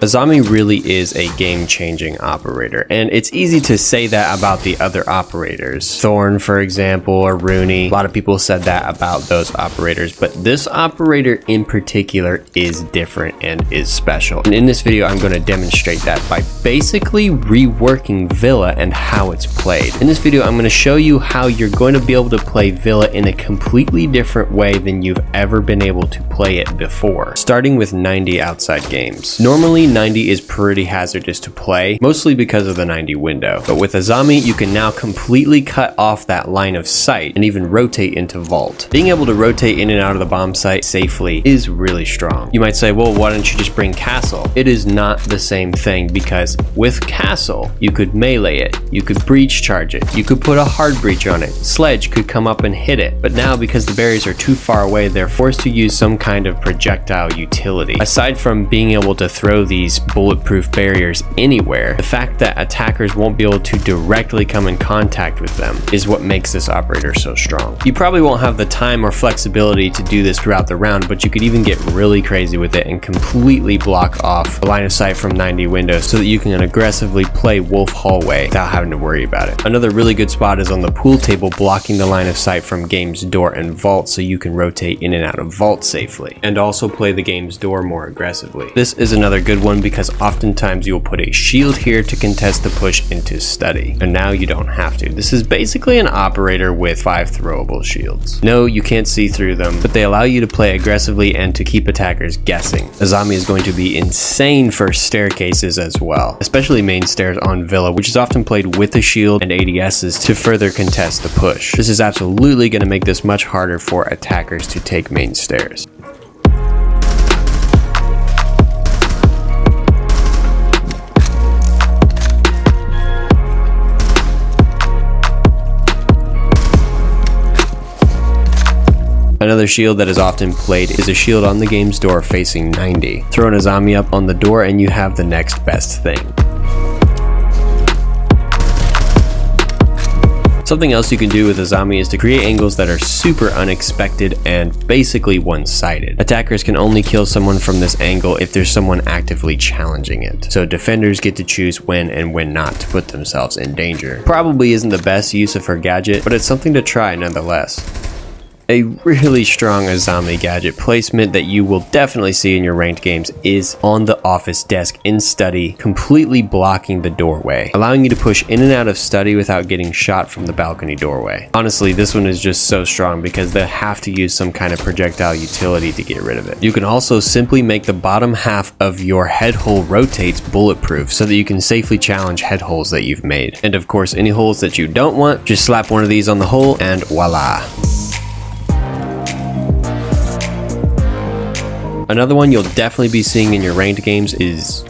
Azami really is a game-changing operator, and it's easy to say that about the other operators. Thorn, for example, or Rooney. A lot of people said that about those operators, but this operator in particular is different and is special. And in this video, I'm going to demonstrate that by basically reworking Villa and how it's played. In this video, I'm going to show you how you're going to be able to play Villa in a completely different way than you've ever been able to play it before. Starting with 90 outside games. Normally, 90 is pretty hazardous to play, mostly because of the 90 window. But with Azami, you can now completely cut off that line of sight and even rotate into vault. Being able to rotate in and out of the bomb site safely is really strong. You might say, well, why don't you just bring castle? It is not the same thing, because with castle, you could melee it, you could breach charge it, you could put a hard breach on it, sledge could come up and hit it. But now, because the barriers are too far away, they're forced to use some kind of projectile utility. Aside from being able to throw these bulletproof barriers anywhere, the fact that attackers won't be able to directly come in contact with them is what makes this operator so strong. You probably won't have the time or flexibility to do this throughout the round, but you could even get really crazy with it and completely block off the line of sight from 90 windows so that you can aggressively play Wolf Hallway without having to worry about it. Another really good spot is on the pool table, blocking the line of sight from game's door and vault so you can rotate in and out of vault safely, and also play the game's door more aggressively. This is another good one because oftentimes you'll put a shield here to contest the push into study, and now you don't have to. This is basically an operator with 5 throwable shields. No, you can't see through them, but they allow you to play aggressively and to keep attackers guessing. Azami is going to be insane for staircases as well, especially main stairs on Villa, which is often played with a shield and ADSs to further contest the push. This is absolutely going to make this much harder for attackers to take main stairs. Another shield that is often played is a shield on the game's door facing 90. Throw an Azami up on the door and you have the next best thing. Something else you can do with Azami is to create angles that are super unexpected and basically one-sided. Attackers can only kill someone from this angle if there's someone actively challenging it. So defenders get to choose when and when not to put themselves in danger. Probably isn't the best use of her gadget, but it's something to try nonetheless. A really strong Azami gadget placement that you will definitely see in your ranked games is on the office desk in study, completely blocking the doorway, allowing you to push in and out of study without getting shot from the balcony doorway. Honestly, this one is just so strong because they have to use some kind of projectile utility to get rid of it. You can also simply make the bottom half of your head hole rotates bulletproof so that you can safely challenge head holes that you've made. And of course, any holes that you don't want, just slap one of these on the hole and voila. Another one you'll definitely be seeing in your ranked games is...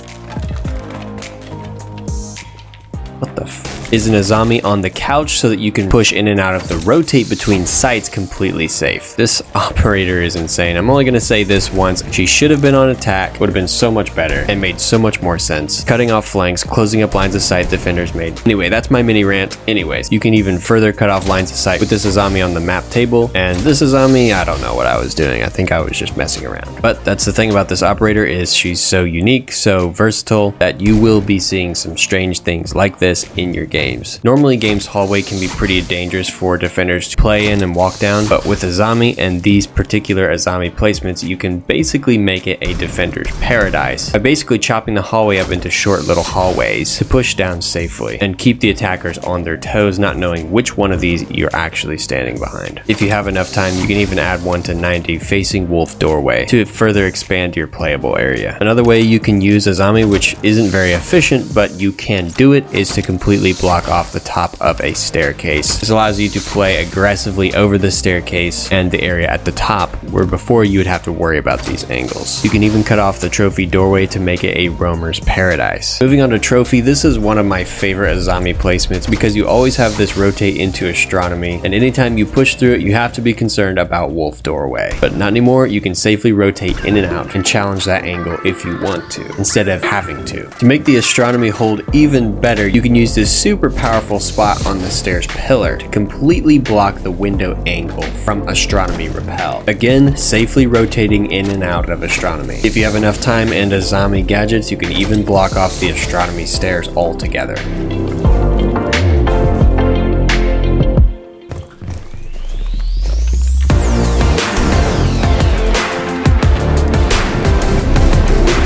what the f... is an Azami on the couch so that you can push in and out of the rotate between sites completely safe. This operator is insane. I'm only going to say this once. She should have been on attack, would have been so much better and made so much more sense. Cutting off flanks, closing up lines of sight defenders made. Anyway, that's my mini rant. Anyways, you can even further cut off lines of sight with this Azami on the map table. And this Azami, I don't know what I was doing. I think I was just messing around. But that's the thing about this operator is she's so unique, so versatile that you will be seeing some strange things like this in your games. Normally, game's hallway can be pretty dangerous for defenders to play in and walk down, but with Azami and these particular Azami placements, you can basically make it a defender's paradise by basically chopping the hallway up into short little hallways to push down safely and keep the attackers on their toes, not knowing which one of these you're actually standing behind. If you have enough time, you can even add one to 90 facing Wolf doorway to further expand your playable area. Another way you can use Azami, which isn't very efficient, but you can do it, is to completely block off the top of a staircase. This allows you to play aggressively over the staircase and the area at the top, where before you would have to worry about these angles. You can even cut off the trophy doorway to make it a roamer's paradise. Moving on to trophy, this is one of my favorite Azami placements because you always have this rotate into astronomy, and anytime you push through it, you have to be concerned about Wolf doorway. But not anymore. You can safely rotate in and out and challenge that angle if you want to, instead of having to. To make the astronomy hold even better, you can use this super super powerful spot on the stairs pillar to completely block the window angle from astronomy rappel. Again, safely rotating in and out of astronomy. If you have enough time and Azami gadgets, you can even block off the astronomy stairs altogether.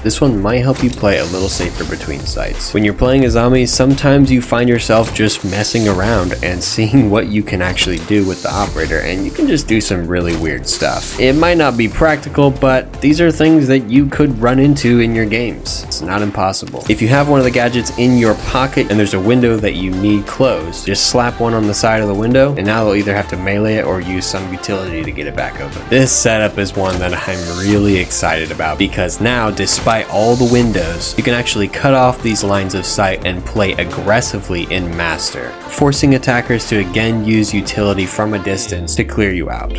This one might help you play a little safer between sites. When you're playing Azami, sometimes you find yourself just messing around and seeing what you can actually do with the operator, and you can just do some really weird stuff. It might not be practical, but these are things that you could run into in your games. It's not impossible. If you have one of the gadgets in your pocket and there's a window that you need closed, just slap one on the side of the window, and now they'll either have to melee it or use some utility to get it back open. This setup is one that I'm really excited about, because now, despite all the windows, you can actually cut off these lines of sight and play aggressively in Master, forcing attackers to again use utility from a distance to clear you out.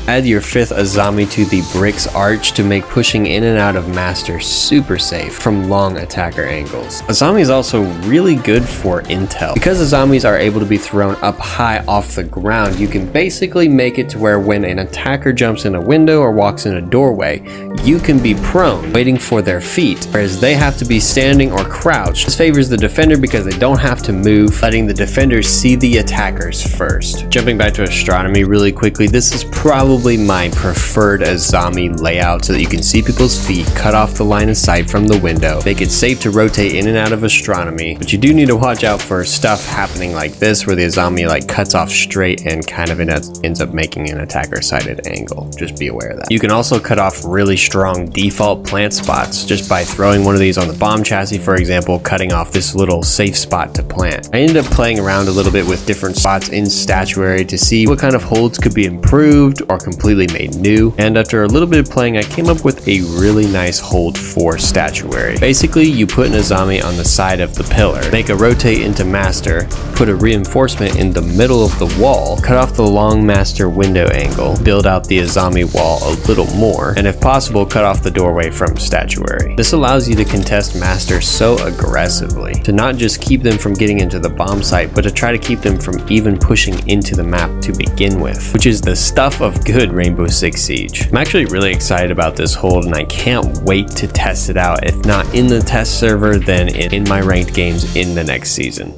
Add your 5th Azami to the Bricks Arch to make pushing in and out of Master super safe from long attacker angles. Azami is also really good for intel. Because Azamis are able to be thrown up high off the ground, you can basically make it to where when an attacker jumps in a window or walks in a doorway, you can be prone, waiting for their feet, whereas they have to be standing or crouched. This favors the defender because they don't have to move, letting the defenders see the attackers first. Jumping back to astronomy really quickly, this is probably my preferred Azami layout so that you can see people's feet, cut off the line of sight from the window, make it safe to rotate in and out of astronomy, but you do need to watch out for stuff happening like this where the Azami like cuts off straight and kind of ends up making an attacker sighted angle. Just be aware of that. You can also cut off really strong default plant spots just by throwing one of these on the bomb chassis, for example, cutting off this little safe spot to plant. I ended up playing around a little bit with different spots in Statuary to see what kind of holds could be improved or completely made new, and after a little bit of playing I came up with a really nice hold for Statuary. Basically, you put an Azami on the side of the pillar, make a rotate into Master, put a reinforcement in the middle of the wall, cut off the long Master window angle, build out the Azami wall a little more, and if possible cut off the doorway from Statuary. This allows you to contest Master so aggressively, to not just keep them from getting into the bomb site, but to try to keep them from even pushing into the map to begin with, which is the stuff of good Rainbow Six Siege. I'm actually really excited about this hold, and I can't wait to test it out, if not in the test server, then in my ranked games in the next season.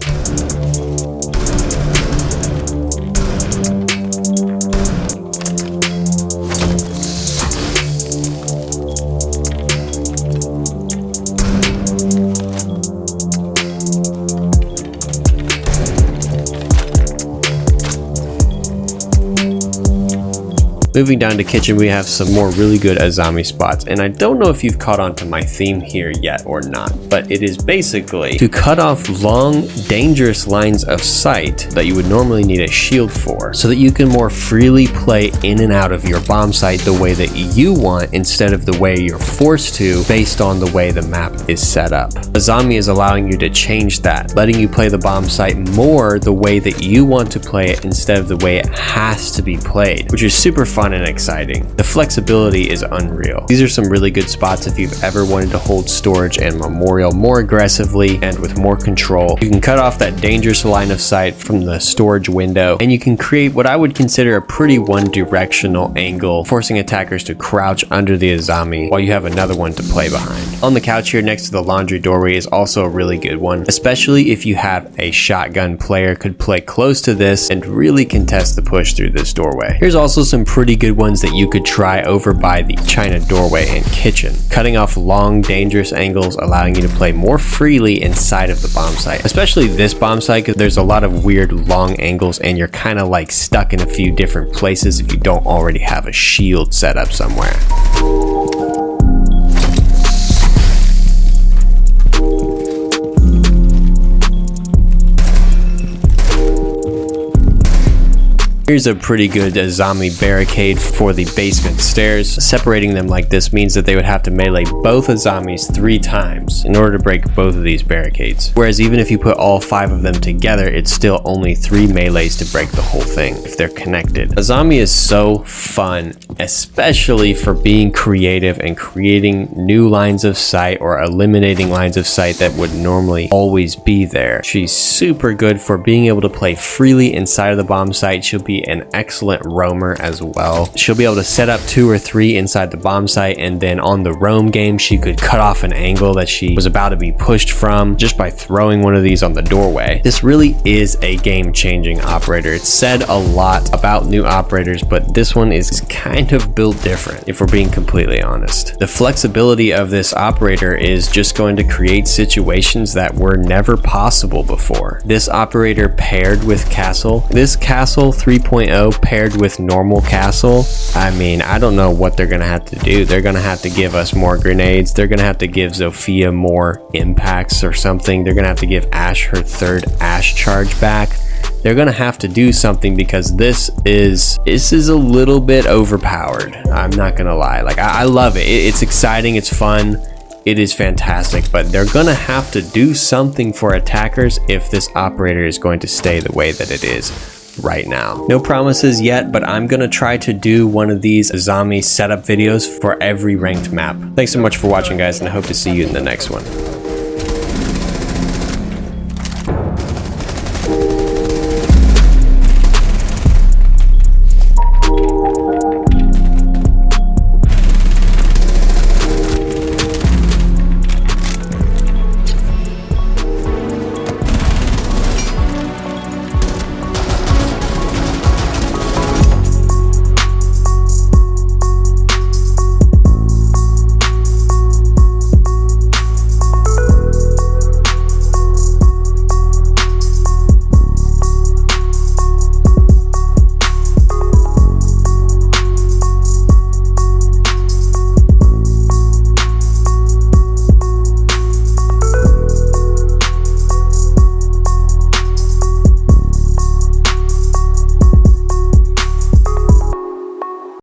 Moving down to kitchen, we have some more really good Azami spots, and I don't know if you've caught on to my theme here yet or not, but it is basically to cut off long, dangerous lines of sight that you would normally need a shield for, so that you can more freely play in and out of your bomb site the way that you want instead of the way you're forced to based on the way the map is set up. Azami is allowing you to change that, letting you play the bomb site more the way that you want to play it instead of the way it has to be played, which is super fun and exciting. The flexibility is unreal. These are some really good spots if you've ever wanted to hold storage and memorial more aggressively and with more control. You can cut off that dangerous line of sight from the storage window, and you can create what I would consider a pretty one-directional angle, forcing attackers to crouch under the Azami while you have another one to play behind. On the couch here next to the laundry doorway is also a really good one, especially if you have a shotgun player could play close to this and really contest the push through this doorway. Here's also some pretty good ones that you could try over by the China doorway and kitchen, cutting off long dangerous angles, allowing you to play more freely inside of the bomb site, especially this bomb site because there's a lot of weird long angles and you're kind of like stuck in a few different places if you don't already have a shield set up somewhere. Here's a pretty good Azami barricade for the basement stairs. Separating them like this means that they would have to melee both Azamis 3 times in order to break both of these barricades. Whereas even if you put all 5 of them together, it's still only 3 melees to break the whole thing if they're connected. Azami is so fun, especially for being creative and creating new lines of sight or eliminating lines of sight that would normally always be there. She's super good for being able to play freely inside of the bomb site. She'll be an excellent roamer as well. She'll be able to set up 2 or 3 inside the bomb site, and then on the roam game she could cut off an angle that she was about to be pushed from just by throwing one of these on the doorway. This really is a game-changing operator. It's said a lot about new operators, but this one is kind of built different if we're being completely honest. The flexibility of this operator is just going to create situations that were never possible before. This operator paired with castle, this castle 3.0 paired with normal castle, I mean, I don't know what they're gonna have to do. They're gonna have to give us more grenades. They're gonna have to give Zofia more impacts or something. They're gonna have to give Ash her 3rd Ash charge back. They're gonna have to do something because this is a little bit overpowered. I'm not gonna lie. Like, I love it. It's exciting, it's fun, it is fantastic, but they're gonna have to do something for attackers if this operator is going to stay the way that it is right now. No promises yet, but I'm gonna try to do one of these Azami setup videos for every ranked map. Thanks so much for watching, guys, and I hope to see you in the next one.